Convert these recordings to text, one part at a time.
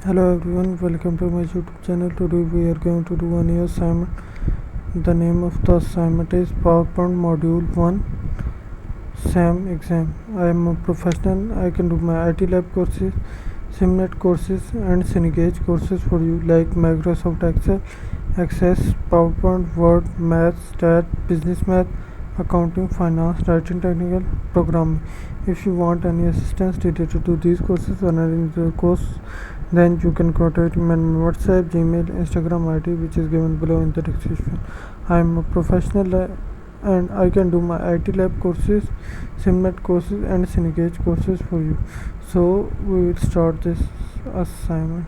Hello everyone, welcome to my YouTube channel. Today we are going to do a new assignment. The name of the assignment is PowerPoint Module 1 SAM exam. I am a professional. I can do my MyITLab courses, Simnet courses and Cengage courses for you like Microsoft Excel, Access, PowerPoint, Word, Math, Stat, Business Math, Accounting, Finance, Writing, Technical, Programming. If you want any assistance related to these courses or any other course, then you can contact me on my WhatsApp, Gmail, Instagram ID, which is given below in the description. I am a professional and I can do my MyITLab courses, Simnet courses and Cengage courses for you. So we will start this assignment.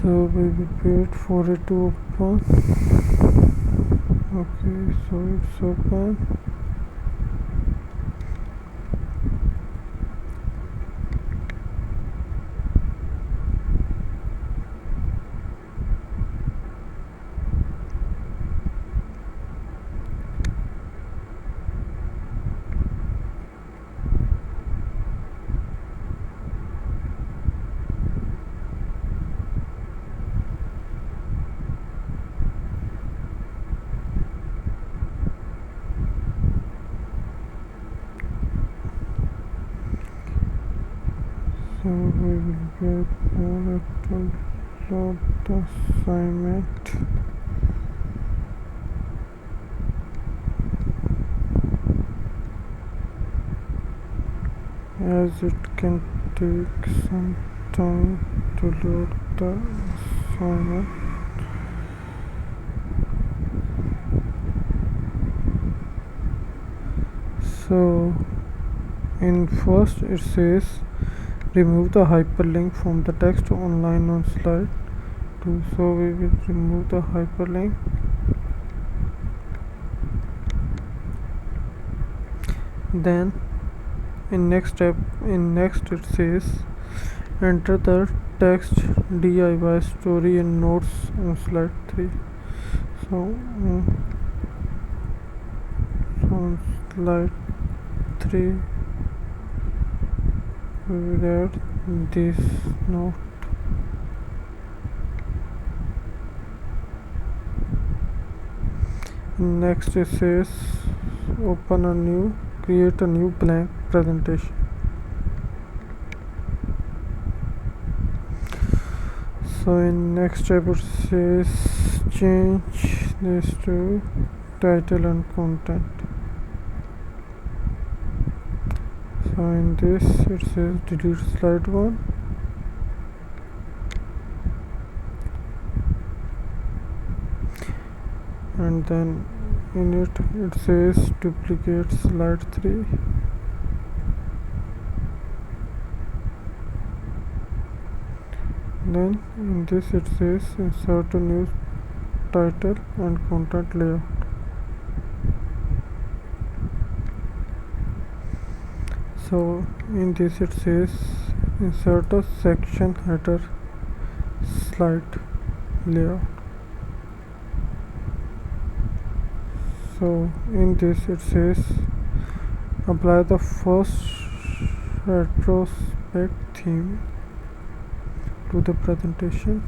So we will wait for it to open. Okay, so it's open. So we will get more about the assignment. As it can take some time to load the assignment. So in first it says remove the hyperlink from the text online on slide 2. So we will remove the hyperlink. Then in next it says enter the text DIY story and notes on slide 3. So on slide 3 we will add this note. Next it says create a new blank presentation. So in next step it says change this to title and content. So in this it says delete slide 1. And then in it says duplicate slide 3. Then in this it says insert a new title and content layout. So in this it says insert a section header slide layout. So in this it says apply the first retrospect theme to the presentation.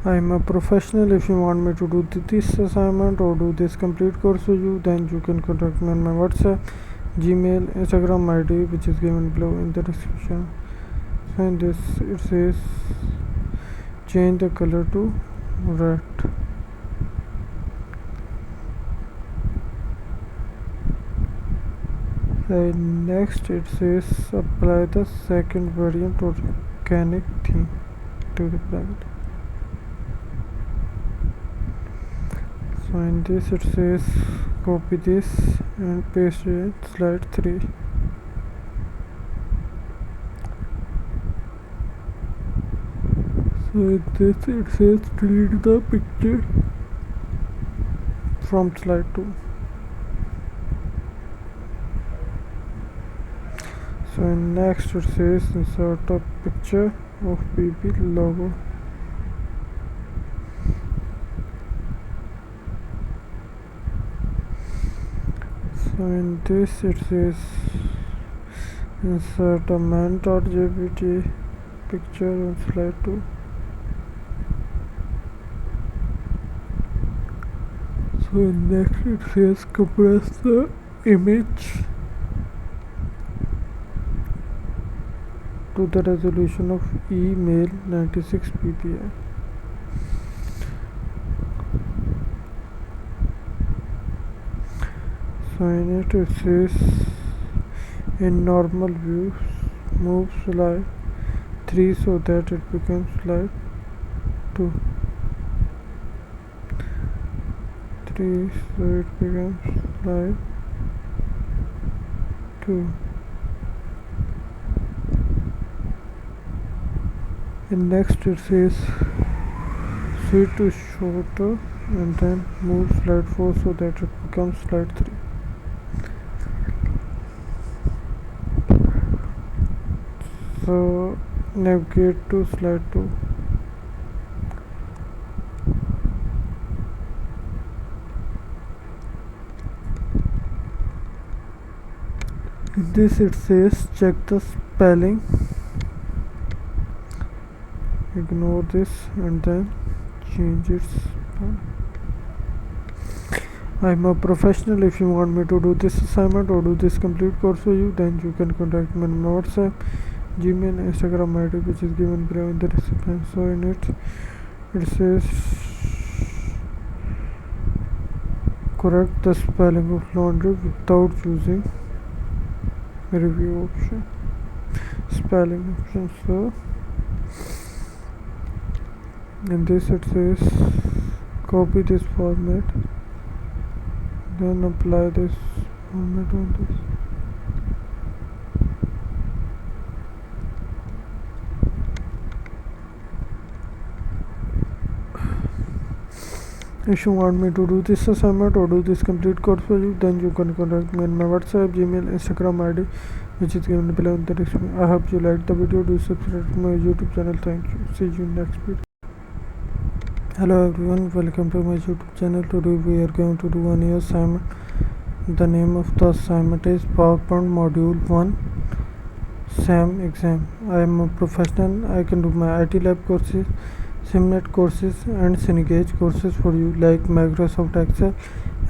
I am a professional. If you want me to do this assignment or do this complete course for you, then you can contact me on my WhatsApp, Gmail, Instagram ID, which is given below in the description. So in this it says change the color to red. And next it says apply the second variant or organic theme to the presentation. So in this it says copy this and paste it in slide 3. So in this it says delete the picture from slide 2. So in next it says insert a picture of PP logo. So in this it says insert a man.jpg picture on slide 2. So next it says compress the image to the resolution of email 96 ppi. So in it says in normal view move slide 3 so that it becomes slide 2. 3 so it becomes slide 2. And next it says switch to shorter and then move slide 4 so that it becomes slide 3. So navigate to slide 2. In this it says check the spelling, ignore this and then change its spelling. I'm a professional. If you want me to do this assignment or do this complete course for you, then you can contact me on my WhatsApp, Gmail, Instagram ID, which is given below in the description. So in it says correct the spelling of laundry without using review option, spelling option. So in this it says copy this format, then apply this format on this. If you want me to do this assignment or do this complete course for you, then you can contact me on my WhatsApp, Gmail, Instagram ID, which is given below in the description. I hope you liked the video. Do subscribe to my YouTube channel. Thank you. See you in next video. Hello everyone, welcome to my YouTube channel. Today we are going to do a new assignment. The name of the assignment is PowerPoint Module 1 SAM exam. I am a professional. I can do my MyITLab courses, Simnet courses and Cengage courses for you like Microsoft Excel,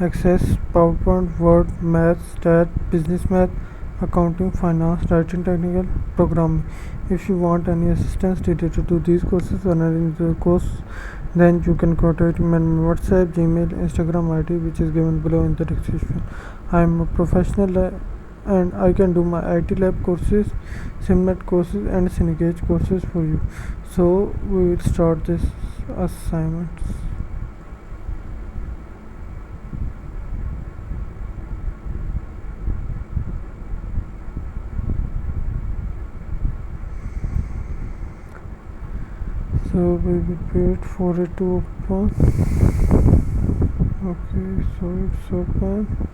Access, PowerPoint, Word, Math, Stat, Business Math, Accounting, Finance, Writing, Technical, Programming. If you want any assistance related to these courses or any other course, then you can contact me on my WhatsApp, Gmail, Instagram ID, which is given below in the description. I am a professional and I can do my MyITLab courses, Simnet courses and Cengage courses for you. So we will start this assignment. So we will wait for it to open. Okay, so it's open.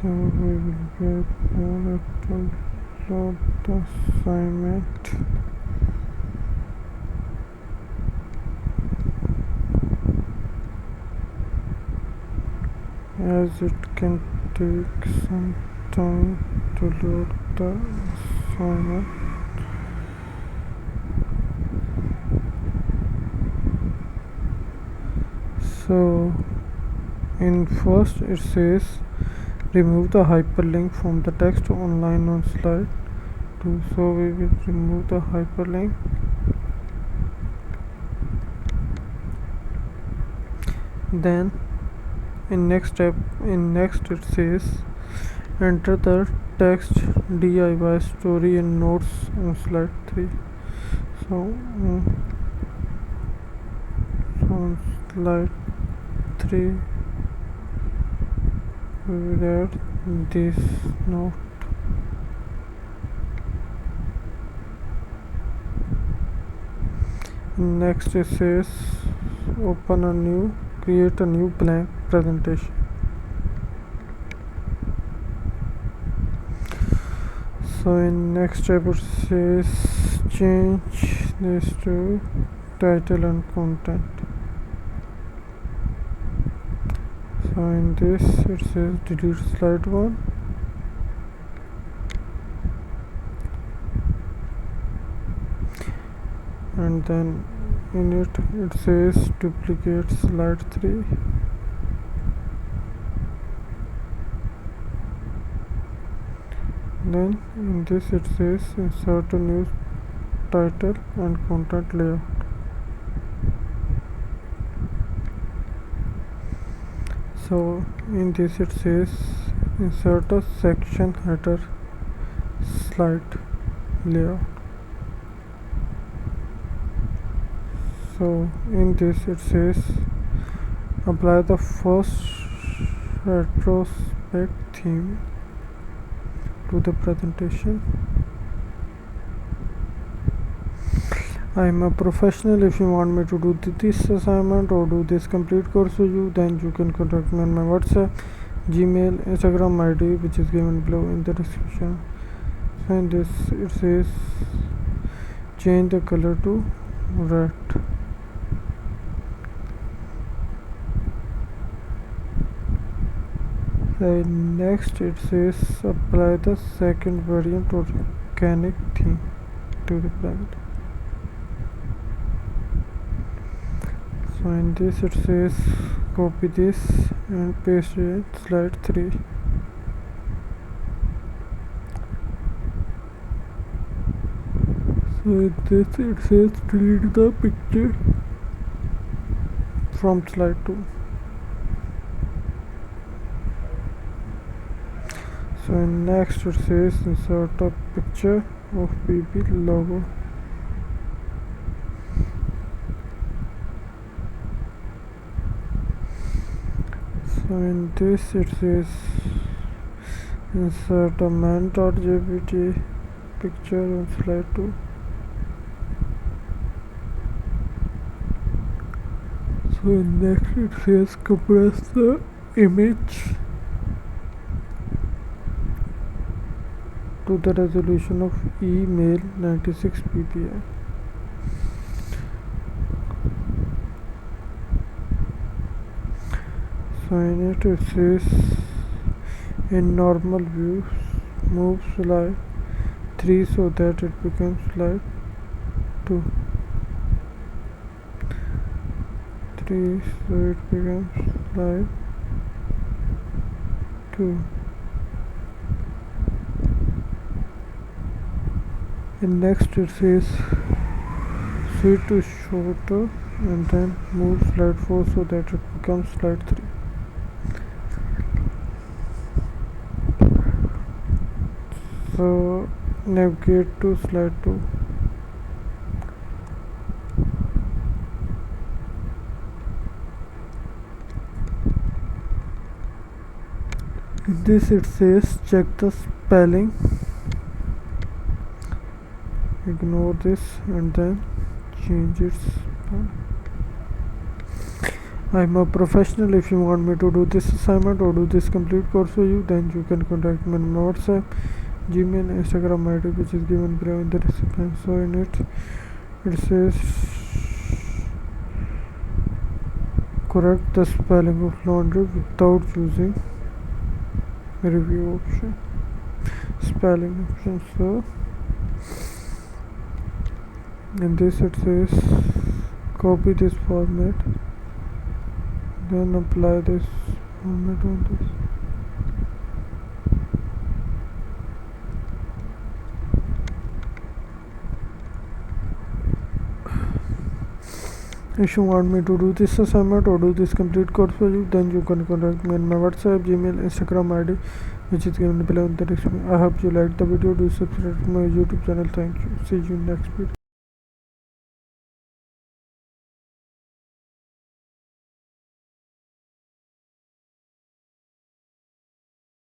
So we will get more to load the assignment. As it can take some time to load the assignment. So in first it says remove the hyperlink from the text online on slide 2. So we will remove the hyperlink. Then in next it says enter the text DIY story and notes on slide 3. So, on slide 3 we will add this note. Next it says create a new blank presentation. So in next step it says change this to title and content. So in this it says delete slide 1, and then in it says duplicate slide 3. Then in this it says insert a new title and content layout. So in this it says insert a section header slide layout. So in this it says apply the first retrospect theme to the presentation. I am a professional. If you want me to do this assignment or do this complete course for you, then you can contact me on my WhatsApp, Gmail, Instagram ID, which is given below in the description. So in this it says change the color to red. Next it says apply the second variant or organic theme to the presentation. So in this it says copy this and paste it in slide 3. So in this it says delete the picture from slide 2. So in next it says insert a picture of BB logo. So in this it says insert a man.jpg picture on slide 2. So in next it says compress the image to the resolution of email 96 ppi. So in it says in normal view move slide 3 so that it becomes slide 2. 3 so it becomes slide 2. And next it says switch to shorter and then move slide 4 so that it becomes slide 3. So navigate to slide 2. In this it says check the spelling, ignore this and then change its spelling. I am a professional. If you want me to do this assignment or do this complete course for you, then you can contact me on my WhatsApp, Gmail, Instagram ID, which is given below in the description. So in it says correct the spelling of laundry without using review option, spelling option. So in this it says copy this format, then apply this format on this. If you want me to do this assignment or do this complete course for you, then you can contact me on my WhatsApp, Gmail, Instagram ID, which is given below in the description. I hope you liked the video. Do subscribe to my YouTube channel. Thank you. See you next video.